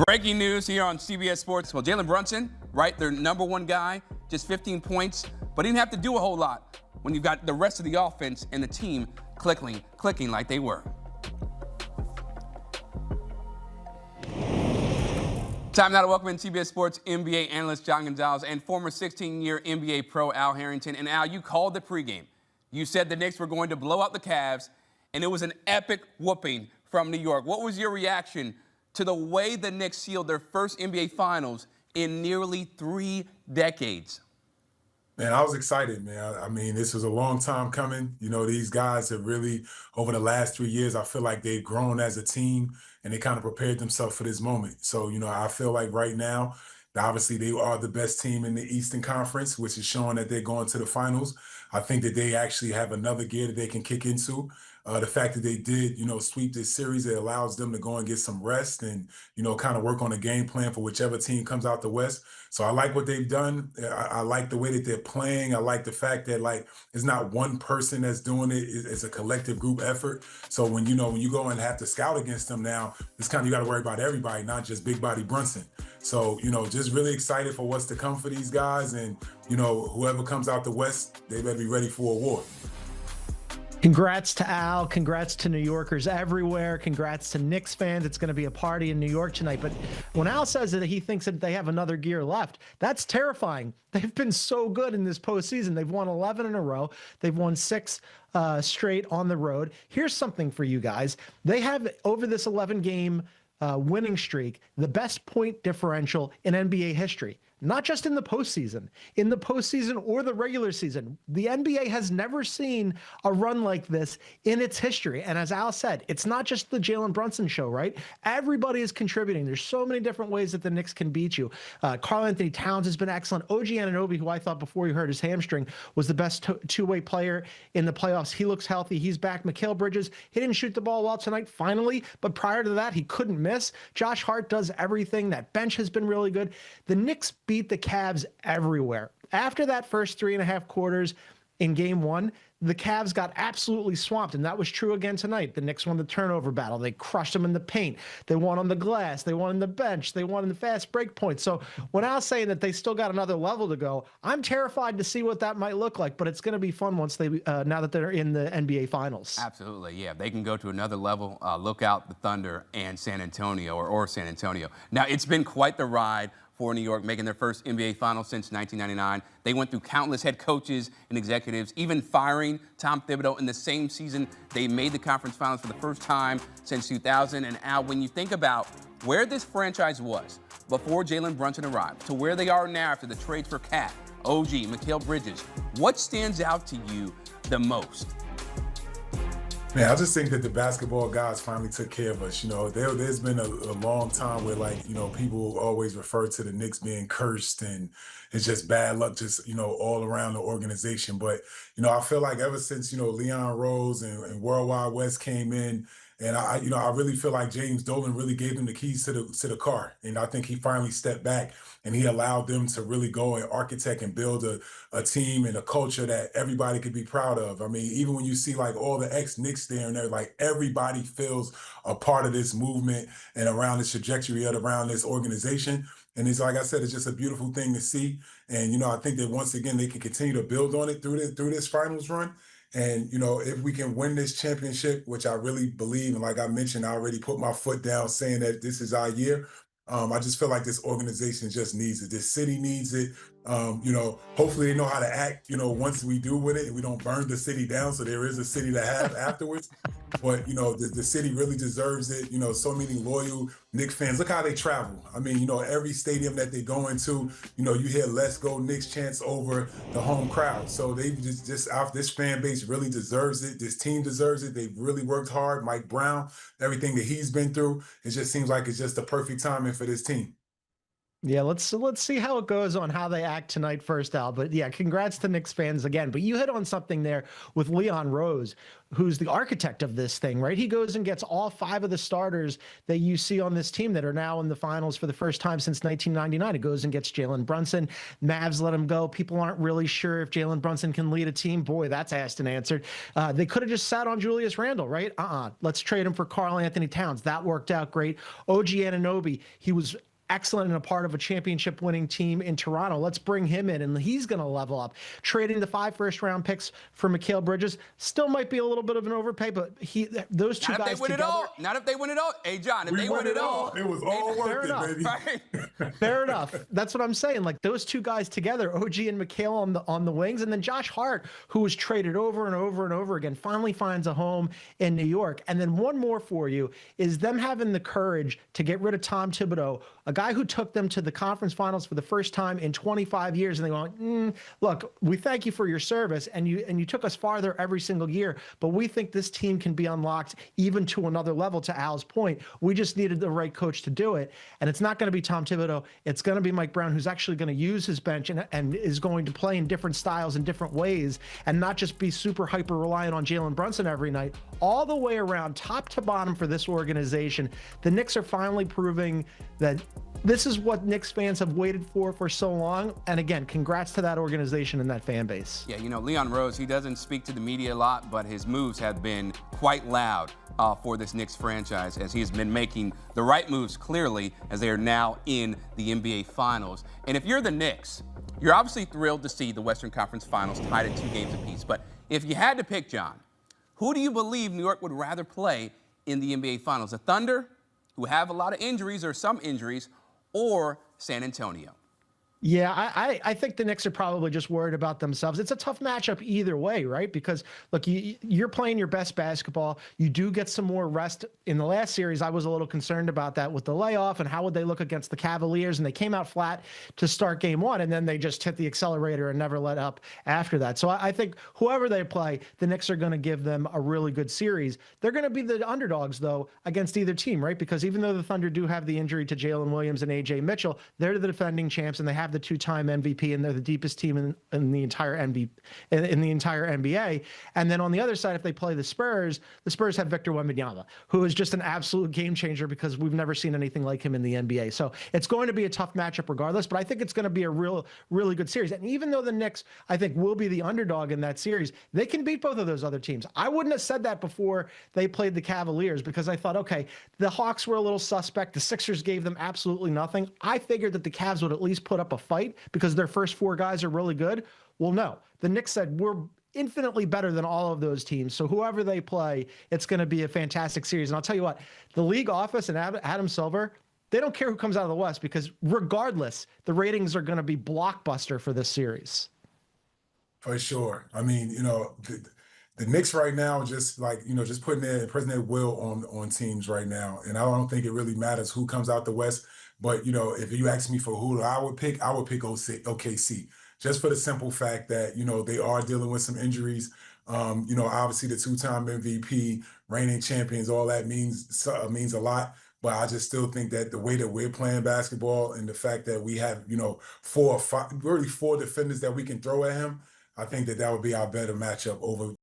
Breaking news here on CBS Sports. Well, Jalen Brunson, right, their #1 guy, just 15 points, but he didn't have to do a whole lot when you've got the rest of the offense and the team clicking like they were. Time now to welcome in CBS Sports NBA analyst John Gonzalez and former 16-year NBA pro Al Harrington. And Al, you called the pregame. You said the Knicks were going to blow out the Cavs, and it was an epic whooping from New York. What was your reaction to the way the Knicks sealed their first NBA Finals in nearly 3 decades? Man, I was excited, man. I mean, this was a long time coming. You know, these guys have really, over the last 3 years, I feel like they've grown as a team and they kind of prepared themselves for this moment. So, you know, I feel like right now, obviously they are the best team in the Eastern Conference, which is showing that they're going to the finals. I think that they actually have another gear that they can kick into. The fact that they did, you know, sweep this series, it allows them to go and get some rest and, you know, kind of work on a game plan for whichever team comes out the West. So I like what they've done. I like the way that they're playing. I like the fact that, like, it's not one person that's doing it. It's a collective group effort. So when you go and have to scout against them now, it's kind of, you got to worry about everybody, not just Big Body Brunson. So, you know, just really excited for what's to come for these guys. And, you know, whoever comes out the West, they better be ready for a war. Congrats to Al. Congrats to New Yorkers everywhere. Congrats to Knicks fans. It's going to be a party in New York tonight. But when Al says that he thinks that they have another gear left, that's terrifying. They've been so good in this postseason. They've won 11 in a row. They've won 6 straight on the road. Here's something for you guys. They have, over this 11-game winning streak, the best point differential in NBA history. Not just in the postseason or the regular season. The NBA has never seen a run like this in its history. And as Al said, it's not just the Jalen Brunson show, right? Everybody is contributing. There's so many different ways that the Knicks can beat you. Karl-Anthony Towns has been excellent. OG Anunoby, who I thought before he hurt his hamstring was the best two-way player in the playoffs. He looks healthy. He's back. Mikal Bridges, he didn't shoot the ball well tonight, finally, but prior to that, he couldn't miss. Josh Hart does everything. That bench has been really good. The Knicks beat the Cavs everywhere. After that first 3.5 quarters in game 1, the Cavs got absolutely swamped, and that was true again tonight. The Knicks won the turnover battle. They crushed them in the paint. They won on the glass. They won in the bench. They won in the fast break points. So when I was saying that they still got another level to go, I'm terrified to see what that might look like, but it's going to be fun once they, now that they're in the NBA Finals. Absolutely, yeah. They can go to another level. Look out the Thunder and San Antonio, or San Antonio. Now, it's been quite the ride for New York, making their first NBA Finals since 1999. They went through countless head coaches and executives, even firing Tom Thibodeau in the same season they made the conference finals for the first time since 2000. And Al, when you think about where this franchise was before Jalen Brunson arrived to where they are now after the trades for Cat, OG, Mikal Bridges, what stands out to you the most? Man, I just think that the basketball guys finally took care of us. You know, there's been a long time where, like, you know, people always refer to the Knicks being cursed and it's just bad luck, just, you know, all around the organization. But, you know, I feel like ever since, you know, Leon Rose and Worldwide West came in, and I really feel like James Dolan really gave them the keys to the car. And I think he finally stepped back and he allowed them to really go and architect and build a team and a culture that everybody could be proud of. I mean, even when you see like all the ex-Knicks there and they're like, everybody feels a part of this movement and around this trajectory of around this organization. And it's, like I said, it's just a beautiful thing to see. And, you know, I think that once again, they can continue to build on it through this finals run. And, you know, if we can win this championship, which I really believe, and like I mentioned, I already put my foot down saying that this is our year. I just feel like this organization just needs it. This city needs it. You know, hopefully they know how to act, you know, once we do with it and we don't burn the city down. So there is a city to have afterwards. But, you know, the city really deserves it. You know, so many loyal Knicks fans. Look how they travel. I mean, you know, every stadium that they go into, you know, you hear "Let's Go Knicks" chants over the home crowd. So they just out, this fan base really deserves it. This team deserves it. They've really worked hard. Mike Brown, everything that he's been through, it just seems like it's just the perfect timing for this team. Yeah, let's see how it goes on how they act tonight first, Al. But yeah, congrats to Knicks fans again. But you hit on something there with Leon Rose, who's the architect of this thing, right? He goes and gets all 5 of the starters that you see on this team that are now in the finals for the first time since 1999. He goes and gets Jalen Brunson. Mavs let him go. People aren't really sure if Jalen Brunson can lead a team. Boy, that's asked and answered. They could have just sat on Julius Randle, right? Let's trade him for Karl Anthony Towns. That worked out great. OG Anunoby, he was excellent and a part of a championship winning team in Toronto. Let's bring him in and he's going to level up. Trading the 5 first-round picks for Mikal Bridges still might be a little bit of an overpay, but those two Not guys if they win together, it all. Not if they win it all. Hey, John, if they win it all. It was all worth it, baby. Right? fair enough. That's what I'm saying. Like those two guys together, OG and Mikal on the wings, and then Josh Hart, who was traded over and over and over again, finally finds a home in New York. And then one more for you is them having the courage to get rid of Tom Thibodeau, a guy who took them to the conference finals for the first time in 25 years. And they go, look, we thank you for your service, and you took us farther every single year, but we think this team can be unlocked even to another level, to Al's point. We just needed the right coach to do it. And it's not going to be Tom Thibodeau. It's going to be Mike Brown, who's actually going to use his bench and is going to play in different styles and different ways and not just be super hyper reliant on Jalen Brunson every night. All the way around, top to bottom for this organization, the Knicks are finally proving that this is what Knicks fans have waited for so long. And again, congrats to that organization and that fan base. Yeah, Leon Rose, he doesn't speak to the media a lot, but his moves have been quite loud for this Knicks franchise, as he has been making the right moves clearly as they are now in the NBA Finals. And if you're the Knicks, you're obviously thrilled to see the Western Conference Finals tied at 2 games apiece. But if you had to pick, John, who do you believe New York would rather play in the NBA Finals? The Thunder, who have a lot of injuries or some injuries, or San Antonio? Yeah, I think the Knicks are probably just worried about themselves. It's a tough matchup either way, right? Because, look, you're playing your best basketball. You do get some more rest. In the last series, I was a little concerned about that with the layoff and how would they look against the Cavaliers, and they came out flat to start game 1, and then they just hit the accelerator and never let up after that. So I think whoever they play, the Knicks are going to give them a really good series. They're going to be the underdogs, though, against either team, right? Because even though the Thunder do have the injury to Jalen Williams and A.J. Mitchell, they're the defending champs, and they have the 2-time MVP, and they're the deepest team in the entire NBA. And then on the other side, if they play the Spurs have Victor Wembanyama, who is just an absolute game changer because we've never seen anything like him in the NBA. So it's going to be a tough matchup regardless, but I think it's going to be a really good series. And even though the Knicks, I think, will be the underdog in that series, they can beat both of those other teams. I wouldn't have said that before they played the Cavaliers, because I thought, okay, the Hawks were a little suspect. The Sixers gave them absolutely nothing. I figured that the Cavs would at least put up a fight because their first 4 guys are really good. Well, no. The Knicks said, we're infinitely better than all of those teams. So whoever they play, it's going to be a fantastic series. And I'll tell you what, the league office and Adam Silver, they don't care who comes out of the West, because regardless, the ratings are going to be blockbuster for this series. For sure. I mean, the Knicks right now, just putting their will on teams right now. And I don't think it really matters who comes out the West. But, if you ask me for who I would pick OKC. Just for the simple fact that, they are dealing with some injuries. Obviously the 2-time MVP, reigning champions, all that means a lot. But I just still think that the way that we're playing basketball and the fact that we have, 4 or 5, really 4 defenders that we can throw at him, I think that would be our better matchup over